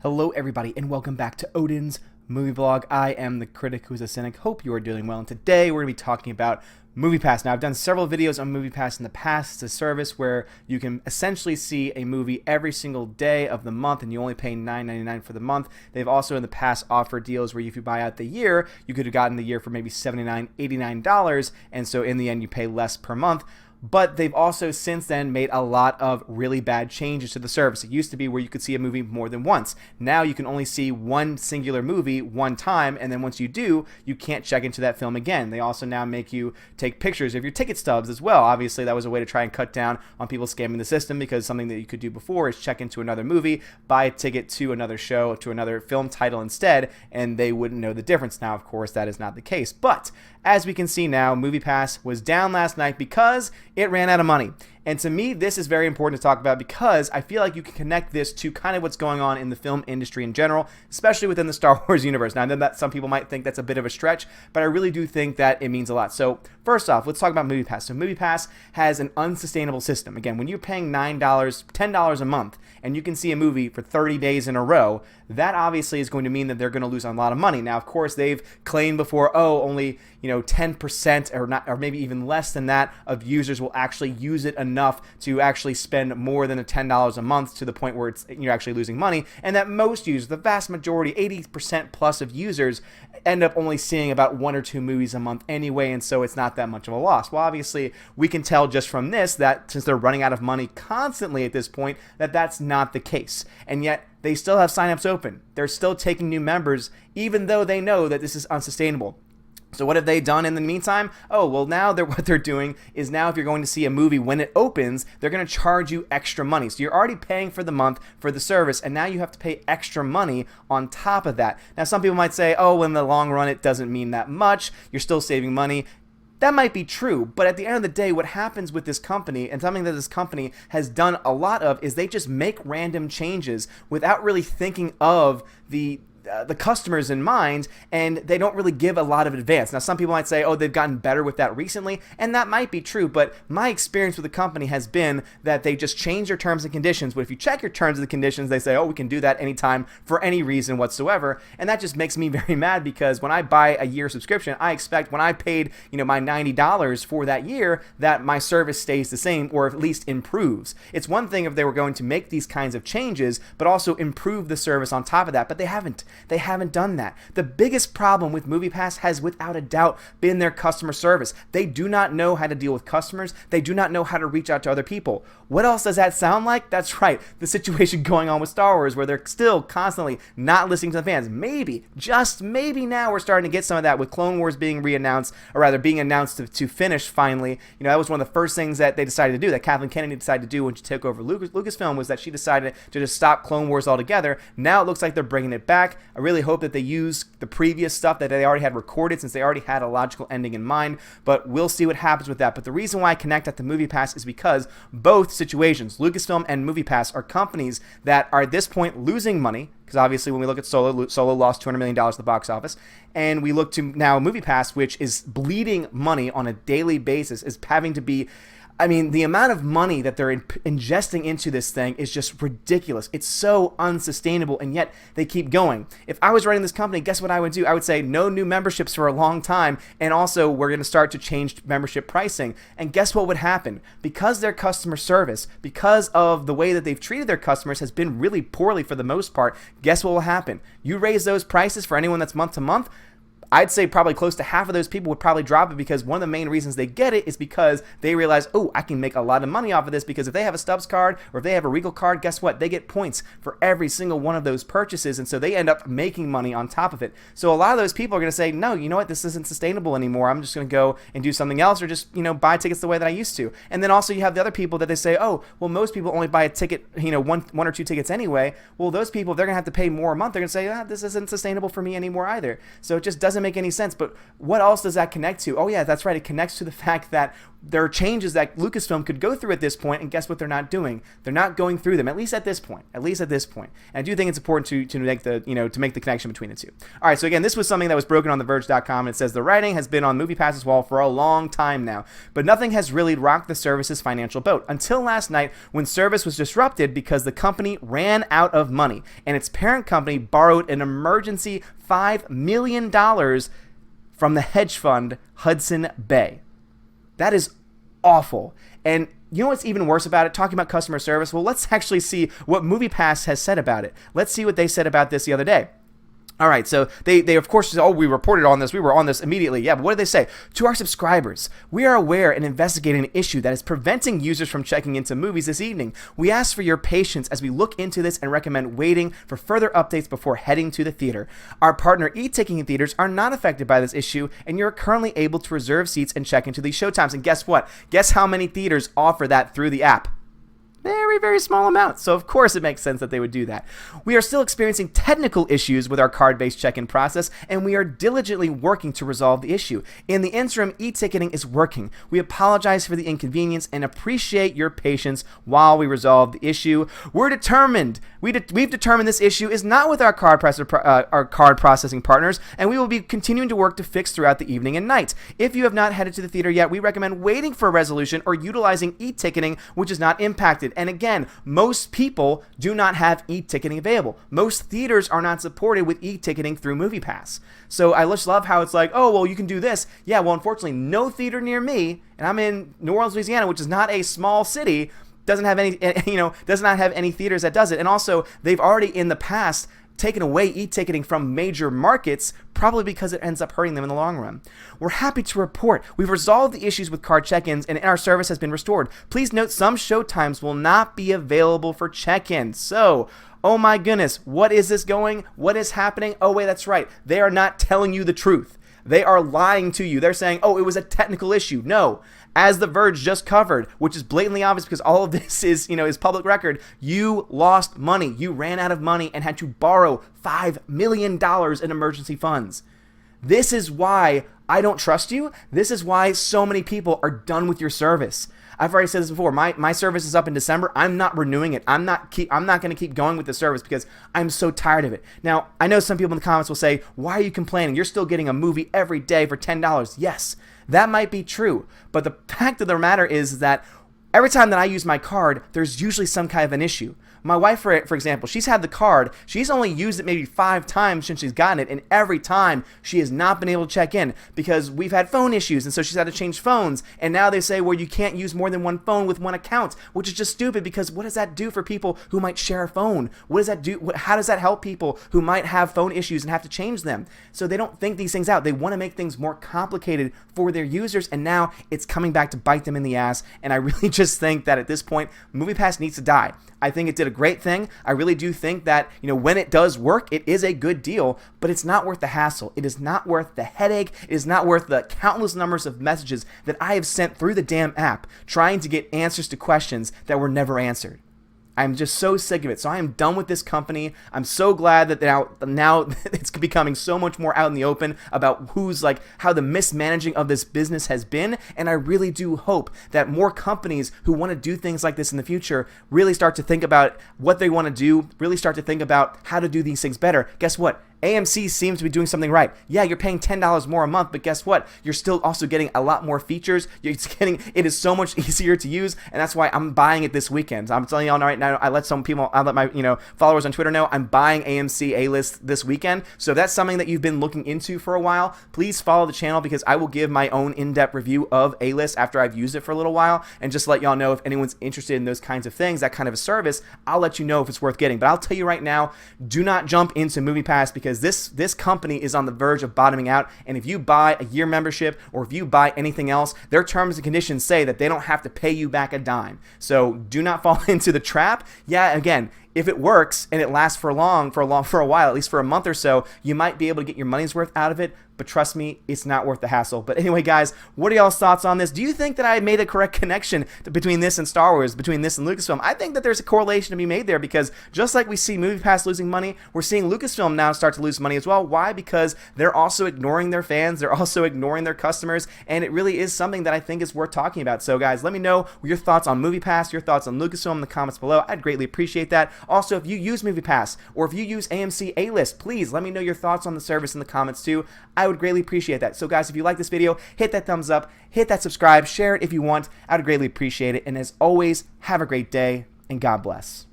Hello everybody and welcome back to Odin's movie vlog. I am the critic who's a cynic. Hope you are doing well, and today we're going to be talking about MoviePass. Now, I've done several videos on MoviePass in the past. It's a service where you can essentially see a movie every single day of the month, and you only pay $9.99 for the month. They've also in the past offered deals where if you buy out the year, you could have gotten the year for maybe $79, $89, and so in the end you pay less per month. But they've also since then made a lot of really bad changes to the service. It used to be where you could see a movie more than once. Now you can only see one singular movie one time, and then once you do, you can't check into that film again. They also now make you take pictures of your ticket stubs as well. Obviously, that was a way to try and cut down on people scamming the system, because something that you could do before is check into another movie, buy a ticket to another show, to another film title instead, and they wouldn't know the difference. Now, of course, that is not the case. But as we can see now, MoviePass was down last night because it ran out of money. And to me, this is very important to talk about because I feel like you can connect this to kind of what's going on in the film industry in general, especially within the Star Wars universe. Now, I know that some people might think that's a bit of a stretch, but I really do think that it means a lot. So first off, let's talk about MoviePass. So MoviePass has an unsustainable system. Again, when you're paying $9, $10 a month, and you can see a movie for 30 days in a row, that obviously is going to mean that they're going to lose a lot of money. Now, of course, they've claimed before, oh, only 10% or not, or maybe even less than that of users will actually use it enough to actually spend more than $10 a month to the point where you're actually losing money, and that most users, the vast majority, 80% plus of users, end up only seeing about 1 or 2 movies a month anyway, and so it's not that much of a loss. Well, obviously, we can tell just from this that since they're running out of money constantly at this point, that that's not the case, and yet they still have signups open. They're still taking new members, even though they know that this is unsustainable. So what have they done in the meantime? Oh, well, now what they're doing is now if you're going to see a movie when it opens, they're going to charge you extra money. So you're already paying for the month for the service, and now you have to pay extra money on top of that. Now, some people might say, oh, in the long run, it doesn't mean that much. You're still saving money. That might be true, but at the end of the day, what happens with this company, and something that this company has done a lot of, is they just make random changes without really thinking of the customers in mind, and they don't really give a lot of advance. Now, some people might say, oh, they've gotten better with that recently, and that might be true, but my experience with the company has been that they just change their terms and conditions, but if you check your terms and conditions, they say, oh, we can do that anytime for any reason whatsoever, and that just makes me very mad, because when I buy a year subscription, I expect when I paid, my $90 for that year, that my service stays the same, or at least improves. It's one thing if they were going to make these kinds of changes, but also improve the service on top of that, but they haven't. They haven't done that. The biggest problem with MoviePass has without a doubt been their customer service. They do not know how to deal with customers. They do not know how to reach out to other people. What else does that sound like? That's right, the situation going on with Star Wars, where they're still constantly not listening to the fans. Maybe, just maybe now we're starting to get some of that with Clone Wars being re-announced, or rather being announced to finish finally. That was one of the first things that they decided to do, that Kathleen Kennedy decided to do when she took over Lucasfilm, was that she decided to just stop Clone Wars altogether. Now it looks like they're bringing it back. I really hope that they use the previous stuff that they already had recorded, since they already had a logical ending in mind, but we'll see what happens with that. But the reason why I connect at the MoviePass is because both situations, Lucasfilm and MoviePass, are companies that are at this point losing money, because obviously when we look at Solo lost $200 million at the box office, and we look to now MoviePass, which is bleeding money on a daily basis, is having to be, the amount of money that they're ingesting into this thing is just ridiculous. It's so unsustainable, and yet they keep going. If I was running this company, guess what I would do? I would say no new memberships for a long time, and also we're going to start to change membership pricing. And guess what would happen? Because their customer service, because of the way that they've treated their customers, has been really poorly for the most part, guess what will happen? You raise those prices for anyone that's month to month, I'd say probably close to half of those people would probably drop it, because one of the main reasons they get it is because they realize, oh, I can make a lot of money off of this, because if they have a Stubbs card or if they have a Regal card, guess what? They get points for every single one of those purchases, and so they end up making money on top of it. So a lot of those people are going to say, no, you know what? This isn't sustainable anymore. I'm just going to go and do something else, or just, buy tickets the way that I used to. And then also you have the other people that they say, oh, well, most people only buy a ticket, one or two tickets anyway. Well, those people, they're going to have to pay more a month. They're going to say, this isn't sustainable for me anymore either. So it just doesn't doesn't make any sense. But what else does that connect to? Oh yeah, that's right. It connects to the fact that there are changes that Lucasfilm could go through at this point, and guess what they're not doing? They're not going through them, at least at this point. At least at this point. And I do think it's important to make the, to make the connection between the two. All right, so again, this was something that was broken on TheVerge.com, and it says the writing has been on MoviePass's wall for a long time now, but nothing has really rocked the service's financial boat until last night when service was disrupted because the company ran out of money, and its parent company borrowed an emergency $5 million from the hedge fund Hudson Bay. That is awful. And you know what's even worse about it? Talking about customer service. Well, let's actually see what MoviePass has said about it. Let's see what they said about this the other day. All right, so they of course said, oh, we reported on this. We were on this immediately. Yeah, but what did they say? To our subscribers, we are aware and investigating an issue that is preventing users from checking into movies this evening. We ask for your patience as we look into this and recommend waiting for further updates before heading to the theater. Our partner e-ticketing theaters are not affected by this issue, and you're currently able to reserve seats and check into these showtimes. And guess what? Guess how many theaters offer that through the app? Very, very small amount. So of course it makes sense that they would do that. We are still experiencing technical issues with our card-based check-in process, and we are diligently working to resolve the issue. In the interim, e-ticketing is working. We apologize for the inconvenience and appreciate your patience while we resolve the issue. We're determined. We've determined this issue is not with our card processing partners, and we will be continuing to work to fix throughout the evening and night. If you have not headed to the theater yet, we recommend waiting for a resolution or utilizing e-ticketing, which is not impacted. And again, most people do not have e-ticketing available. Most theaters are not supported with e-ticketing through MoviePass. So I just love how it's like, oh, well, you can do this. Yeah, well, unfortunately, no theater near me, and I'm in New Orleans, Louisiana, which is not a small city, doesn't have any, does not have any theaters that does it. And also, they've already in the past taken away e-ticketing from major markets, probably because it ends up hurting them in the long run. We're happy to report we've resolved the issues with card check-ins and our service has been restored. Please note some showtimes will not be available for check-in. So, oh my goodness, what is this going? What is happening? Oh wait, that's right. They are not telling you the truth. They are lying to you. They're saying, oh, it was a technical issue. No. As The Verge just covered, which is blatantly obvious because all of this is public record, you lost money. You ran out of money and had to borrow $5 million in emergency funds. This is why I don't trust you. This is why so many people are done with your service. I've already said this before. My service is up in December. I'm not renewing it. I'm not going to keep going with the service because I'm so tired of it. Now, I know some people in the comments will say, why are you complaining? You're still getting a movie every day for $10. Yes, that might be true. But the fact of the matter is that every time that I use my card, there's usually some kind of an issue. My wife, for example, she's had the card. She's only used it maybe 5 times since she's gotten it, and every time she has not been able to check in because we've had phone issues, and so she's had to change phones. And now they say, well, you can't use more than one phone with one account, which is just stupid because what does that do for people who might share a phone? What does that do? How does that help people who might have phone issues and have to change them? So they don't think these things out. They want to make things more complicated for their users, and now it's coming back to bite them in the ass. And I really just think that at this point, MoviePass needs to die. I think it did a great thing. I really do think that, when it does work, it is a good deal, but it's not worth the hassle. It is not worth the headache. It is not worth the countless numbers of messages that I have sent through the damn app trying to get answers to questions that were never answered. I'm just so sick of it. So I am done with this company. I'm so glad that now it's becoming so much more out in the open about how the mismanaging of this business has been. And I really do hope that more companies who want to do things like this in the future really start to think about what they want to do, really start to think about how to do these things better. Guess what? AMC seems to be doing something right. Yeah, you're paying $10 more a month, but guess what? You're still also getting a lot more features. It is so much easier to use, and that's why I'm buying it this weekend. I'm telling y'all right now, I let my followers on Twitter know I'm buying AMC A-List this weekend. So if that's something that you've been looking into for a while, please follow the channel because I will give my own in-depth review of A-List after I've used it for a little while, and just let y'all know if anyone's interested in those kinds of things, that kind of a service, I'll let you know if it's worth getting. But I'll tell you right now, do not jump into MoviePass because this company is on the verge of bottoming out, and if you buy a year membership or if you buy anything else, their terms and conditions say that they don't have to pay you back a dime. So do not fall into the trap. Yeah, again, if it works and it lasts for a while, at least for a month or so, you might be able to get your money's worth out of it. But trust me, it's not worth the hassle. But anyway, guys, what are y'all's thoughts on this? Do you think that I made a correct connection between this and Star Wars, between this and Lucasfilm? I think that there's a correlation to be made there, because just like we see MoviePass losing money, we're seeing Lucasfilm now start to lose money as well. Why? Because they're also ignoring their fans. They're also ignoring their customers. And it really is something that I think is worth talking about. So guys, let me know your thoughts on MoviePass, your thoughts on Lucasfilm in the comments below. I'd greatly appreciate that. Also, if you use MoviePass or if you use AMC A-List, please let me know your thoughts on the service in the comments too. I would greatly appreciate that. So guys, if you like this video, hit that thumbs up, hit that subscribe, share it if you want. I would greatly appreciate it. And as always, have a great day and God bless.